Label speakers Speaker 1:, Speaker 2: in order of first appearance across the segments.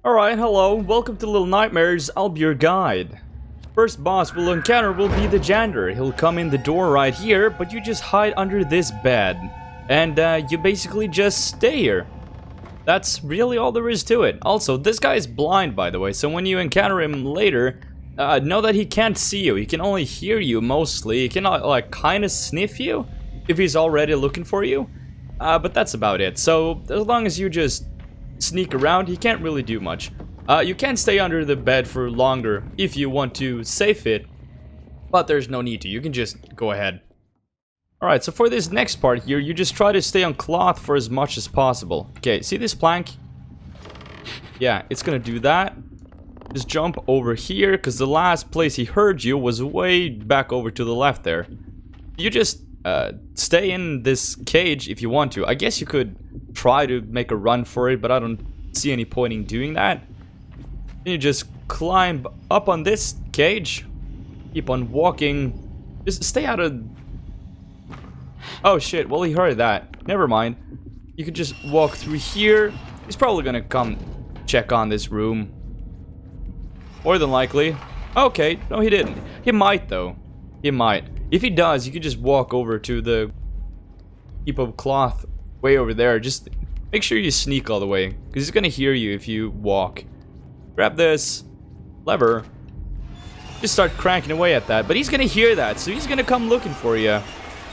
Speaker 1: Alright, hello, welcome to Little Nightmares, I'll be your guide. First boss we'll encounter will be the Janitor. He'll come in the door right here, but you just hide under this bed. And you basically just stay here. That's really all there is to it. Also, this guy is blind, by the way, so when you encounter him later, know that he can't see you. He can only hear you mostly. He can like kind of sniff you if he's already looking for you. But that's about it. So as long as you just sneak around, he can't really do much. You can stay under the bed for longer if you want to safe it, but there's no need to. You can just go ahead. Alright, so for this next part here, you just try to stay on cloth for as much as possible. Okay, see this plank? Yeah, it's gonna do that. Just jump over here, because the last place he heard you was way back over to the left there. You just stay in this cage if you want to. I guess you could try to make a run for it, but I don't see any point in doing that. Then you just climb up on this cage. Keep on walking. Just stay out of... Oh shit, well he heard that. Never mind. You could just walk through here. He's probably gonna come check on this room. More than likely. Okay, no he didn't. He might though. He might. If he does, you could just walk over to the heap of cloth way over there. Just make sure you sneak all the way, because he's gonna hear you if you walk. Grab this lever. Just start cranking away at that, but he's gonna hear that, so he's gonna come looking for you.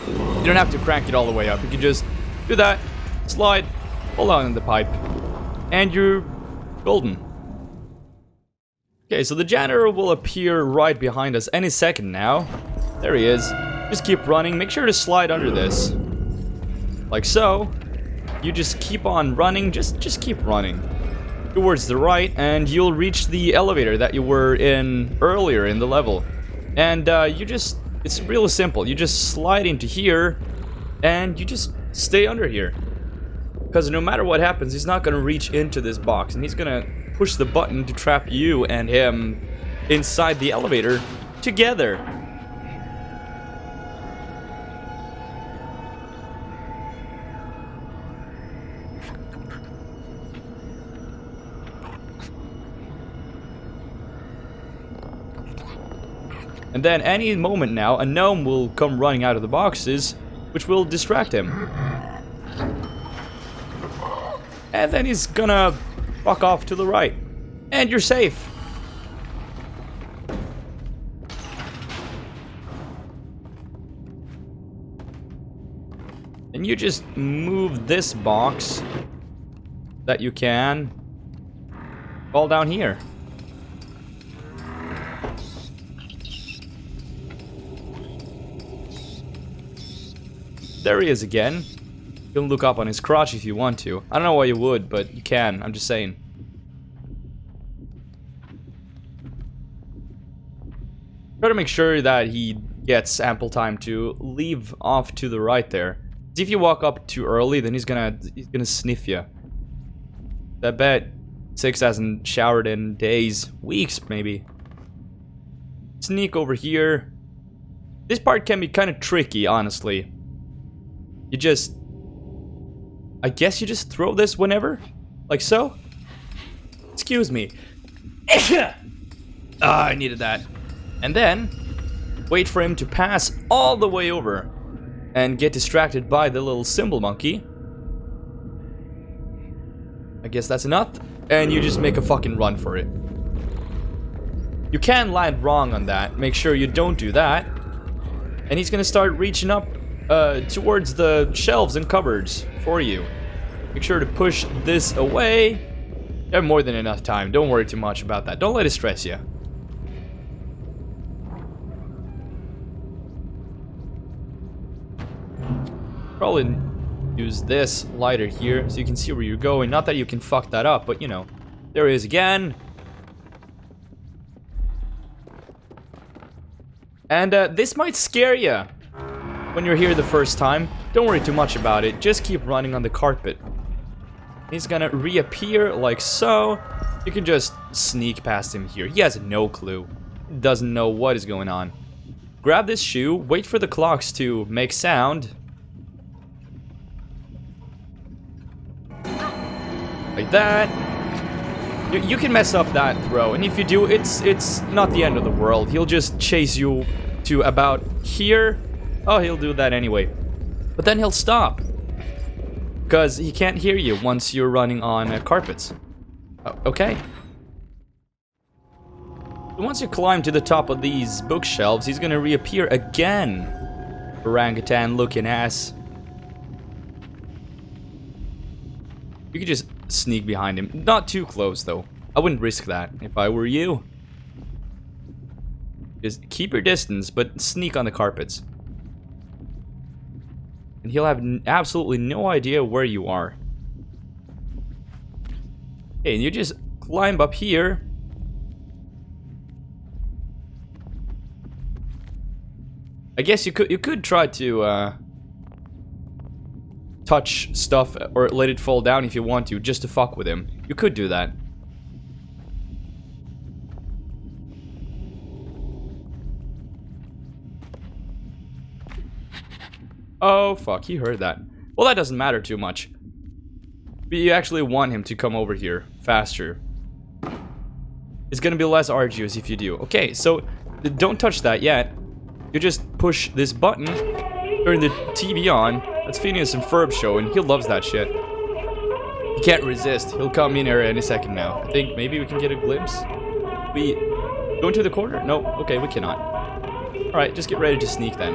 Speaker 1: You don't have to crank it all the way up. You can just do that, slide, hold on to the pipe, and you're golden. Okay, so the Janitor will appear right behind us any second now. There he is. Just keep running. Make sure to slide under this. Like so. You just keep on running. Just keep running. Towards the right, and you'll reach the elevator that you were in earlier in the level. And it's real simple. You just slide into here, and you just stay under here. Because no matter what happens, he's not going to reach into this box, and he's going to push the button to trap you and him inside the elevator together. And then any moment now, a gnome will come running out of the boxes, which will distract him. And then he's gonna fuck off to the right. And you're safe. And you just move this box that you can fall down here. There he is again. You can look up on his crotch if you want to. I don't know why you would, but you can. I'm just saying. Try to make sure that he gets ample time to leave off to the right there. If you walk up too early, then he's gonna sniff you. I bet Six hasn't showered in days, weeks maybe. Sneak over here. This part can be kind of tricky, honestly. You just... I guess you just throw this whenever? Like so? Excuse me. I needed that. And then, wait for him to pass all the way over. And get distracted by the little symbol monkey. I guess that's enough. And you just make a fucking run for it. You can land wrong on that. Make sure you don't do that. And he's gonna start reaching up towards the shelves and cupboards for you. Make sure to push this away. You have more than enough time. Don't worry too much about that. Don't let it stress you. Probably use this lighter here so you can see where you're going. Not that you can fuck that up, but you know. There he is again. And this might scare you when you're here the first time. Don't worry too much about it. Just keep running on the carpet. He's gonna reappear like so. You can just sneak past him here. He has no clue. He doesn't know what is going on. Grab this shoe. Wait for the clocks to make sound. Like that. You can mess up that throw, and if you do, it's not the end of the world. He'll just chase you to about here. Oh, he'll do that anyway. But then he'll stop. Because he can't hear you once you're running on carpets. Okay. Once you climb to the top of these bookshelves, he's gonna reappear again. Orangutan looking ass. You could just sneak behind him. Not too close though. I wouldn't risk that if I were you. Just keep your distance, but sneak on the carpets. And he'll have absolutely no idea where you are. Okay, and you just climb up here. I guess you could try to touch stuff or let it fall down if you want to, just to fuck with him. You could do that. Oh fuck, he heard that. Well, that doesn't matter too much. But you actually want him to come over here faster. It's gonna be less arduous if you do. Okay, so don't touch that yet. You just push this button, turn the TV on. That's Phineas and Ferb show, and he loves that shit. He can't resist. He'll come in here any second now. I think maybe we can get a glimpse. We go into the corner? No. Okay, we cannot. All right, just get ready to sneak then.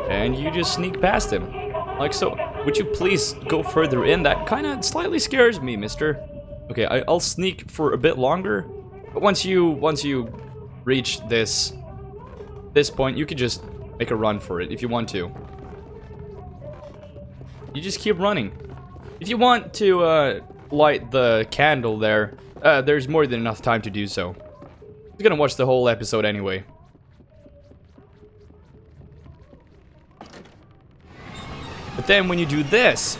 Speaker 1: And you just sneak past him, like so. Would you please go further in? That kind of slightly scares me, mister. Okay, I'll sneak for a bit longer, but once you reach this point, you can just make a run for it if you want to. You just keep running. If you want to light the candle there, there's more than enough time to do so. You're gonna watch the whole episode anyway. But then when you do this,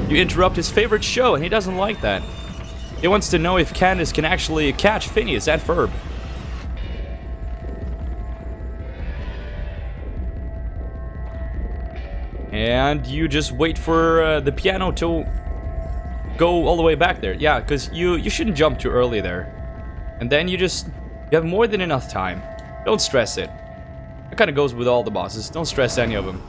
Speaker 1: you interrupt his favorite show, and he doesn't like that. He wants to know if Candace can actually catch Phineas and Ferb. And you just wait for the piano to go all the way back there. Yeah, because you shouldn't jump too early there. And then you have more than enough time. Don't stress it. That kind of goes with all the bosses. Don't stress any of them.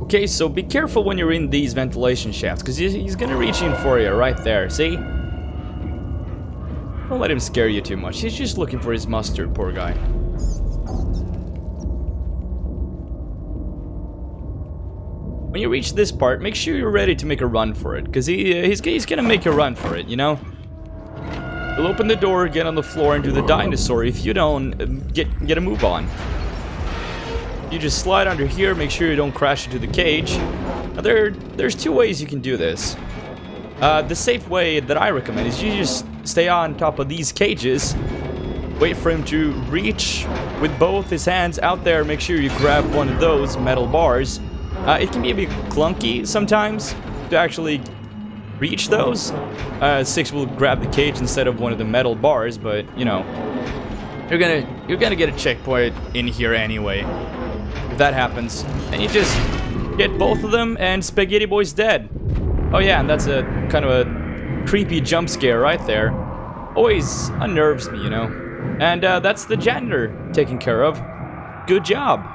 Speaker 1: Okay, so be careful when you're in these ventilation shafts, because he's gonna reach in for you right there, see? Don't let him scare you too much. He's just looking for his mustard, poor guy. When you reach this part, make sure you're ready to make a run for it, because he's gonna make a run for it, you know? He'll open the door, get on the floor, and do the dinosaur if you don't get a move on. You just slide under here, make sure you don't crash into the cage. Now there's two ways you can do this. The safe way that I recommend is you just stay on top of these cages, wait for him to reach with both his hands out there, make sure you grab one of those metal bars. It can be a bit clunky sometimes to actually reach those. Six will grab the cage instead of one of the metal bars, but you know, you're gonna get a checkpoint in here anyway. If that happens, and you just get both of them, and Spaghetti Boy's dead. Oh yeah, and that's a kind of a creepy jump scare right there. Always unnerves me, you know. And that's the janitor taken care of. Good job.